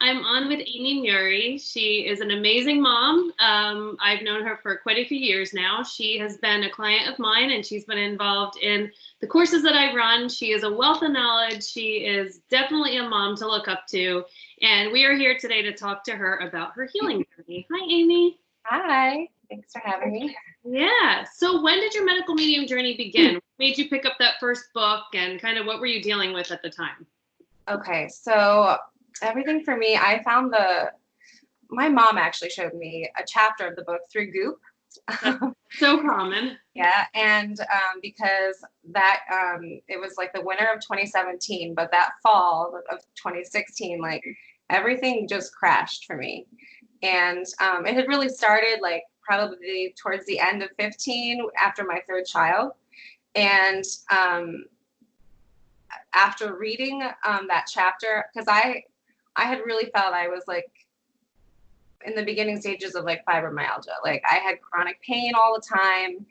I'm on with Aimee Murray. She is an amazing mom. I've known her for quite a few years now. She has been a client of mine and she's been involved in the courses that I run. She is a wealth of knowledge. She is definitely a mom to look up to. And we are here today to talk to her about her healing journey. Hi, Aimee. Hi, thanks for having me. Yeah. So when did your medical medium journey begin? What made you pick up that first book and kind of what were you dealing with at the time? Okay, so everything for me, my mom actually showed me a chapter of the book through Goop. So common. Yeah, and because it was like the winter of 2017, but that fall of 2016, like everything just crashed for me. And it had really started like probably towards the end of 15 after my third child. And after reading that chapter, because I had really felt I was like in the beginning stages of like fibromyalgia. Like I had chronic pain all the time.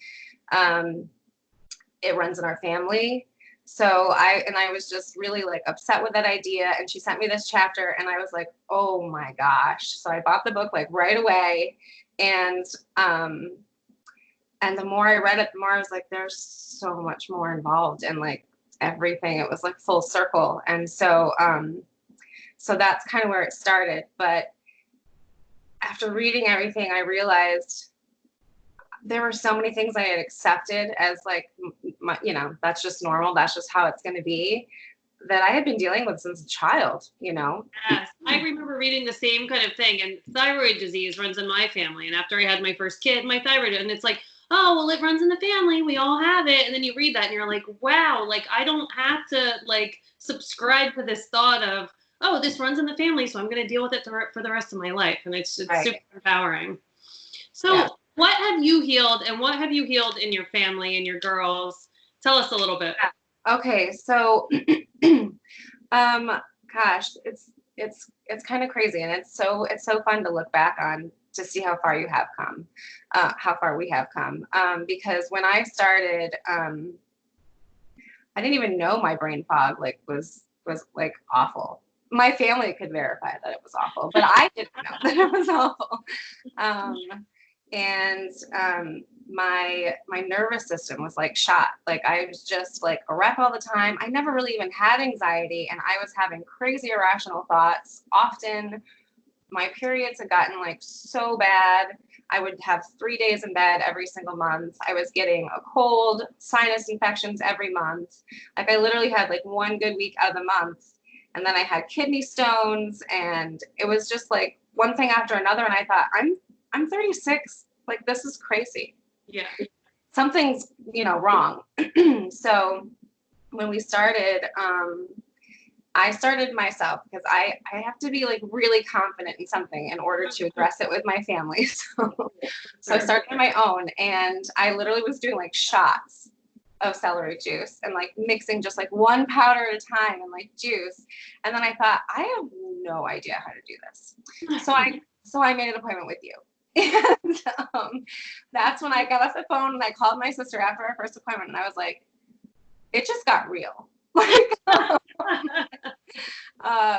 It runs in our family. So I was just really like upset with that idea. And she sent me this chapter and I was like, oh my gosh. So I bought the book like right away. And the more I read it, the more I was like, there's so much more involved and like everything. It was like full circle. And so that's kind of where it started. But after reading everything, I realized there were so many things I had accepted as like, that's just normal. That's just how it's going to be, that I had been dealing with since a child, Yes, I remember reading the same kind of thing. And thyroid disease runs in my family. And after I had my first kid, my thyroid, and it's like, oh, well, it runs in the family. We all have it. And then you read that and you're like, wow, like I don't have to like subscribe to this thought of, oh, this runs in the family, so I'm going to deal with it for the rest of my life. And it's Right. super empowering. So what have you healed and what have you healed in your family and your girls? Tell us a little bit. Okay. So, gosh, it's kind of crazy. And it's so fun to look back on to see how far you have come, how far we have come. Because when I started, I didn't even know my brain fog like was like awful. My family could verify that it was awful, but I didn't know that it was awful. My nervous system was like shot. Like I was just like a wreck all the time. I never really even had anxiety, and I was having crazy irrational thoughts. Often my periods had gotten like so bad. I would have 3 days in bed every single month. I was getting a cold, sinus infections every month. Like I literally had like one good week out of the month. And then I had kidney stones, and it was just like one thing after another. And I thought, I'm 36. Like, this is crazy. Yeah. Something's, wrong. So when we started, I started myself because I have to be like really confident in something in order to address it with my family. So I started on my own, and I literally was doing like shots of celery juice and like mixing just like one powder at a time and like juice. And then I thought, I have no idea how to do this. So I made an appointment with you. And that's when I got off the phone and I called my sister after our first appointment, and I was like, it just got real.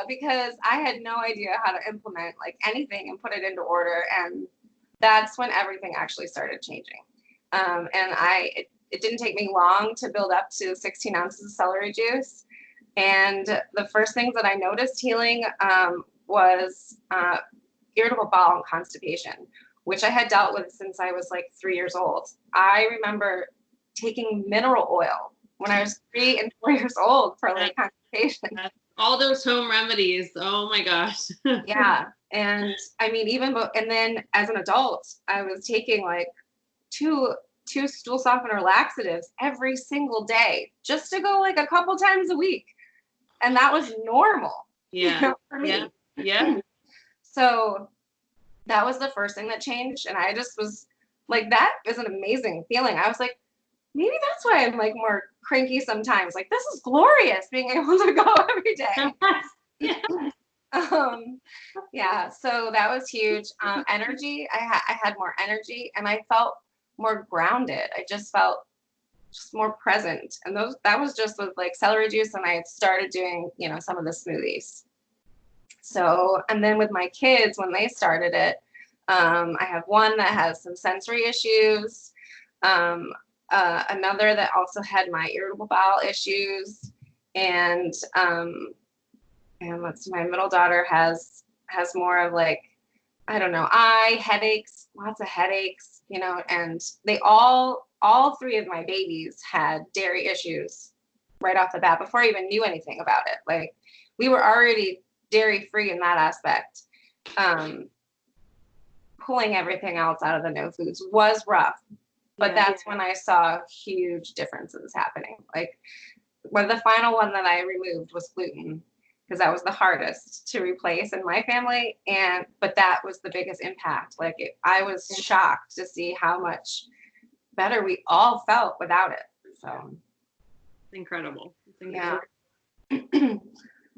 Because I had no idea how to implement like anything and put it into order. And that's when everything actually started changing. And it didn't take me long to build up to 16 ounces of celery juice. And the first things that I noticed healing was irritable bowel and constipation, which I had dealt with since I was like 3 years old. I remember taking mineral oil when I was 3 and 4 years old for like constipation. All those home remedies. Oh my gosh. Yeah. And I mean, and then as an adult, I was taking like two stool softener laxatives every single day just to go like a couple times a week. And that was normal. Yeah. For me. Yeah. So that was the first thing that changed. And I just was like, that is an amazing feeling. I was like, maybe that's why I'm like more cranky sometimes. Like, this is glorious being able to go every day. Yeah. So that was huge. Energy. I had more energy, and I felt more grounded. I just felt just more present. And that was just with like celery juice, and I had started doing, some of the smoothies. So, and then with my kids, when they started it, I have one that has some sensory issues, another that also had my irritable bowel issues, and let's see, my middle daughter has more of like, I don't know, eye headaches, lots of headaches, you know, and they all three of my babies had dairy issues right off the bat before I even knew anything about it. Like, we were already dairy free in that aspect. Pulling everything else out of the no foods was rough, but that's when I saw huge differences happening. Like, the final one that I removed was gluten, because that was the hardest to replace in my family, but that was the biggest impact. Like, I was shocked to see how much better we all felt without it. So it's incredible. It's incredible. Yeah.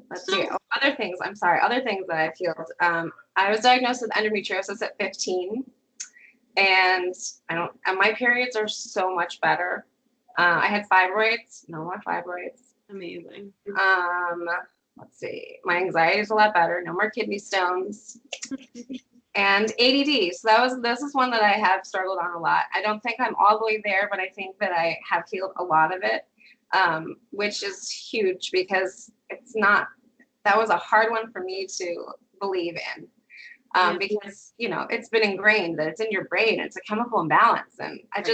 Let's see. Other things that I feel. I was diagnosed with endometriosis at 15, and my periods are so much better. I had fibroids, no more fibroids. Amazing. Let's see. My anxiety is a lot better. No more kidney stones. And ADD. So this is one that I have struggled on a lot. I don't think I'm all the way there, but I think that I have healed a lot of it, which is huge, because that was a hard one for me to believe in. Because, you know, it's been ingrained that it's in your brain, it's a chemical imbalance. And it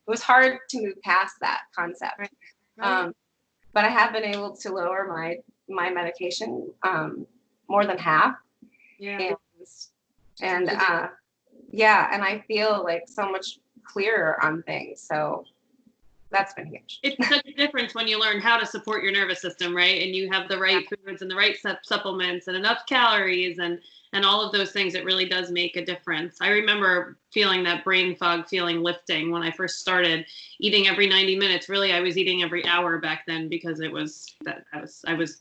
was hard to move past that concept. But I have been able to lower my medication more than half. Yeah. And I feel like so much clearer on things. So that's been huge. It's such a difference when you learn how to support your nervous system, right? And you have the right foods and the right supplements and enough calories and all of those things. It really does make a difference. I remember feeling that brain fog feeling lifting when I first started eating every 90 minutes. Really, I was eating every hour back then, because I was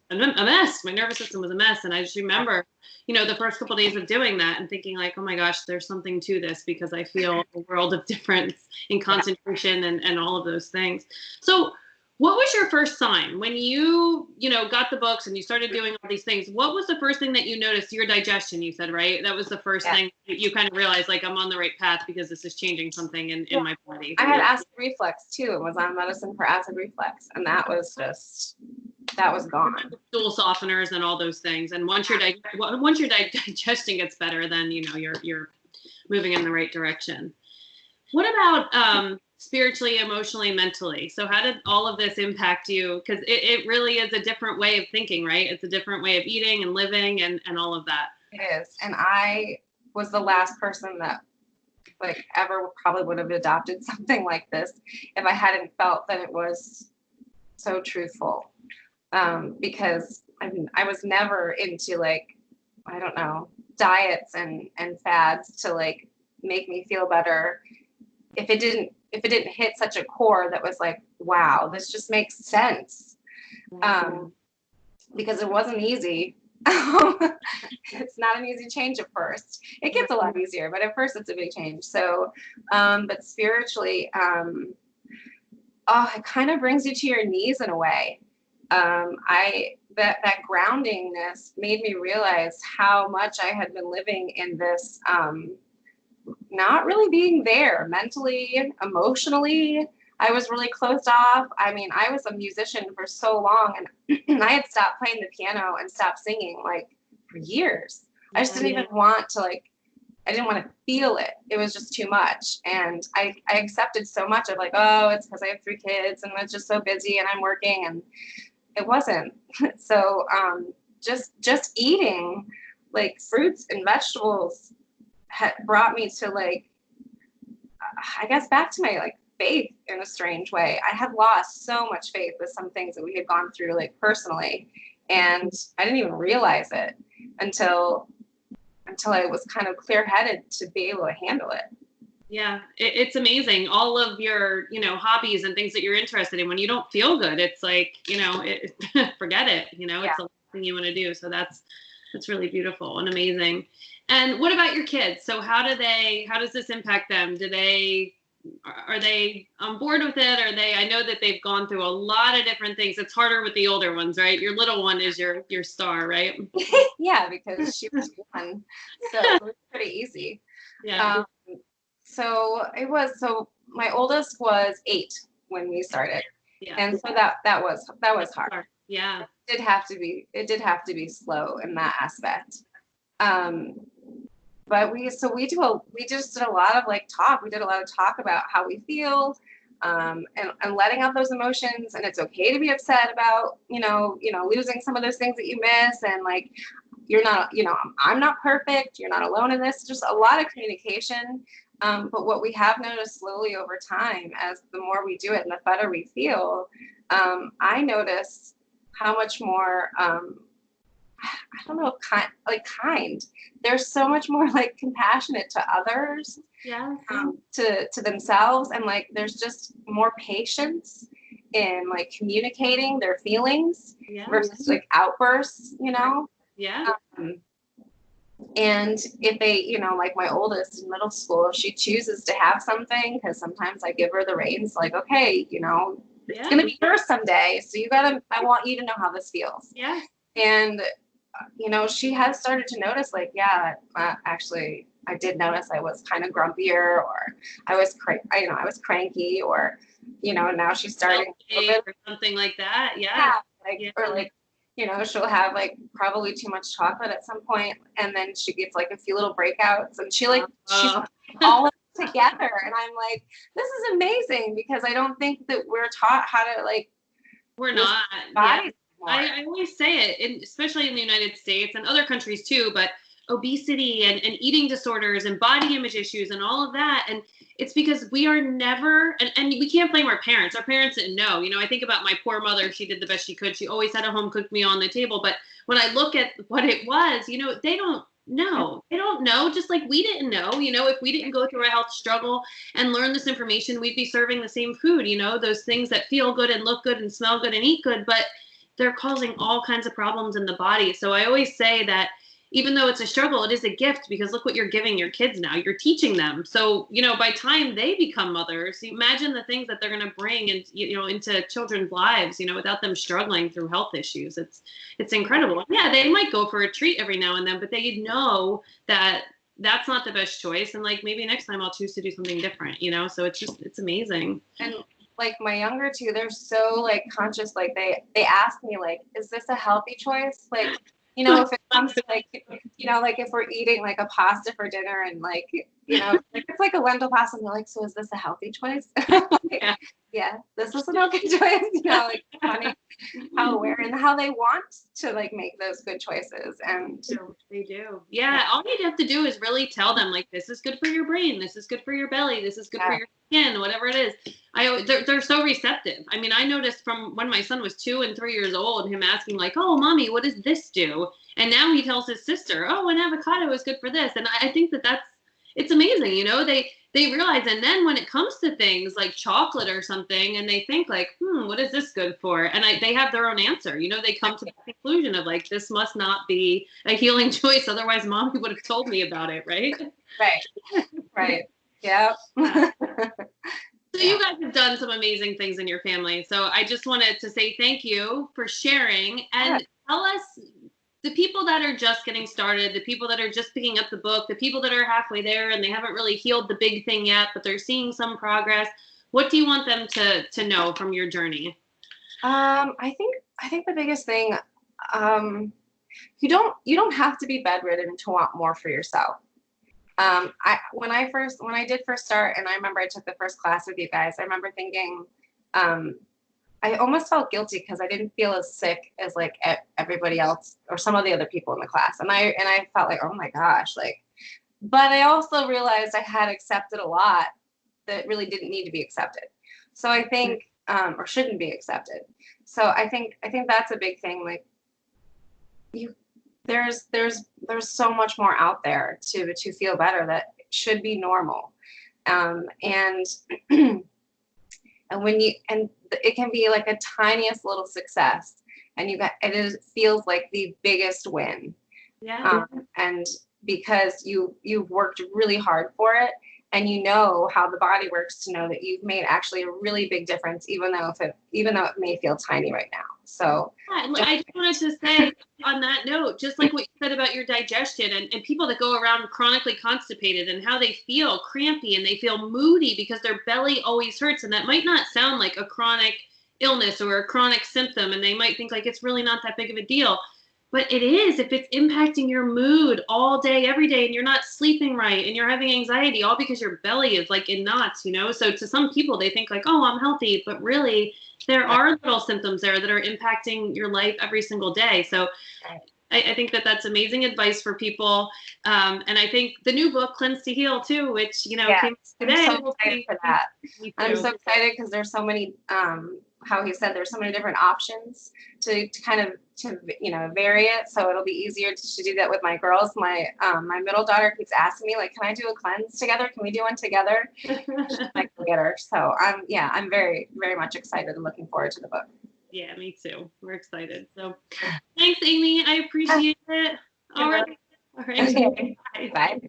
a mess. My nervous system was a mess. And I just remember, you know, the first couple of days of doing that and thinking like, oh my gosh, there's something to this, because I feel a world of difference in concentration and all of those things. So what was your first sign when you got the books and you started doing all these things? What was the first thing that you noticed? Your digestion, you said, right? That was the first thing you kind of realized, like, I'm on the right path because this is changing something in my body. I had acid reflux too, and was on medicine for acid reflux, and that was gone. Stool softeners and all those things. And once your digestion gets better, then you're moving in the right direction. What about spiritually, emotionally, mentally? So how did all of this impact you? Because it really is a different way of thinking, right? It's a different way of eating and living and all of that. It is. And I was the last person that like ever probably would have adopted something like this if I hadn't felt that it was so truthful. Because I was never into, like, I don't know, diets and fads to like make me feel better. If it didn't hit such a core that was like, wow, this just makes sense. Because it wasn't easy. It's not an easy change at first. It gets a lot easier, but at first it's a big change. So, but spiritually, it kind of brings you to your knees in a way. That groundingness made me realize how much I had been living in this, not really being there mentally, emotionally. I was really closed off. I mean, I was a musician for so long, and I had stopped playing the piano and stopped singing like for years. I just didn't even want to I didn't want to feel it. It was just too much. And I accepted so much of like, oh, it's because I have 3 kids and it's just so busy and I'm working, and it wasn't. So just eating like fruits and vegetables had brought me to like, I guess back to my like faith in a strange way. I had lost so much faith with some things that we had gone through like personally, and I didn't even realize it until I was kind of clear-headed to be able to handle it. Yeah, it's amazing. All of your, hobbies and things that you're interested in, when you don't feel good, it's like, forget it. It's the last thing you want to do. So that's really beautiful and amazing. And what about your kids? So how does this impact them? Do they are they on board with it? Are they, I know that they've gone through a lot of different things. It's harder with the older ones, right? Your little one is your star, right? Yeah, because she was one, so it was pretty easy. Yeah. So my oldest was 8 when we started, Yeah. and so that was hard. Yeah. It did have to be slow in that aspect. Um, but we just did a lot of like talk. We did a lot of talk about how we feel, and letting out those emotions. And it's okay to be upset about, losing some of those things that you miss. And like, you're not, I'm not perfect. You're not alone in this. Just a lot of communication. But what we have noticed slowly over time, as the more we do it and the better we feel, I notice how much more, I don't know, kind. They're so much more like compassionate to others, Yeah. to themselves, and like there's just more patience in like communicating their feelings versus like outbursts, Yeah. Um, and if they, like my oldest in middle school, if she chooses to have something, because sometimes I give her the reins, like, okay, it's gonna be yours someday, so I want you to know how this feels. Yeah. And she has started to notice, like, yeah, actually, I did notice I was kind of grumpier, or I was cranky, or now she's starting or something like that. Yeah. Or like, she'll have like probably too much chocolate at some point, and then she gets like a few little breakouts, and she's all together, and I'm like, this is amazing, because I don't think that we're taught how to like. We're not. Yeah. I always say it, especially in the United States and other countries too, but obesity and eating disorders and body image issues and all of that. And it's because we are never, and we can't blame our parents. Our parents didn't know. I think about my poor mother. She did the best she could. She always had a home cooked meal on the table. But when I look at what it was, they don't know. They don't know, just like we didn't know. If we didn't go through a health struggle and learn this information, we'd be serving the same food, those things that feel good and look good and smell good and eat good, but they're causing all kinds of problems in the body. So I always say that even though it's a struggle, it is a gift, because look what you're giving your kids now. You're teaching them. So, by time they become mothers, imagine the things that they're going to bring into children's lives, without them struggling through health issues. It's incredible. Yeah, they might go for a treat every now and then, but they know that that's not the best choice. And like, maybe next time I'll choose to do something different, so it's amazing. And like my younger two, they're so like conscious, like they ask me like, is this a healthy choice? Like, if it comes to like, like if we're eating like a pasta for dinner, and like, like it's like a lentil pasta, and they're like, so is this a healthy choice? Like, yeah, this is an okay choice. Like funny how aware and how they want to like make those good choices. And they do. Yeah, all you have to do is really tell them, like, this is good for your brain, this is good for your belly, this is good for your skin, whatever it is. They're so receptive. I mean, I noticed from when my son was 2 and 3 years old, him asking like, oh, mommy, what does this do? And now he tells his sister, oh, an avocado is good for this. And I think it's amazing. They realize. And then when it comes to things like chocolate or something, and they think like, what is this good for? And they have their own answer. They come to the conclusion of like, this must not be a healing choice. Otherwise, mommy would have told me about it. Right. Right. Yeah. So you guys have done some amazing things in your family. So I just wanted to say thank you for sharing, and tell us, the people that are just getting started, the people that are just picking up the book, the people that are halfway there and they haven't really healed the big thing yet, but they're seeing some progress. What do you want them to know from your journey? I think the biggest thing, you don't have to be bedridden to want more for yourself. When I did first start, and I remember I took the first class with you guys, I remember thinking, I almost felt guilty because I didn't feel as sick as like everybody else or some of the other people in the class. And I felt like, oh my gosh, like, but I also realized I had accepted a lot that really didn't need to be accepted. So I think, or shouldn't be accepted. So I think that's a big thing. Like, there's so much more out there to feel better that should be normal. And it can be like a tiniest little success, and it feels like the biggest win. Yeah. And because you've worked really hard for it, and you know how the body works to know that you've made actually a really big difference, even though it may feel tiny right now. So yeah, and I just wanted to say on that note, just like what you said about your digestion and people that go around chronically constipated and how they feel crampy and they feel moody because their belly always hurts. And that might not sound like a chronic illness or a chronic symptom. And they might think like it's really not that big of a deal. But it is if it's impacting your mood all day, every day, and you're not sleeping right and you're having anxiety all because your belly is like in knots, you know? So to some people, they think like, oh, I'm healthy. But really, there are little symptoms there that are impacting your life every single day. So I think that that's amazing advice for people. And I think the new book, Cleanse to Heal, too, which, you know, came today. I'm so excited for that. I'm so excited because there's so many, how he said, there's so many different options to kind of, vary it. So it'll be easier to do that with my girls. My middle daughter keeps asking me, like, can I do a cleanse together? Can we do one together? I can get her. So I'm very, very much excited and looking forward to the book. Yeah, me too. We're excited. So thanks, Aimee. I appreciate it. All right. Okay. Bye.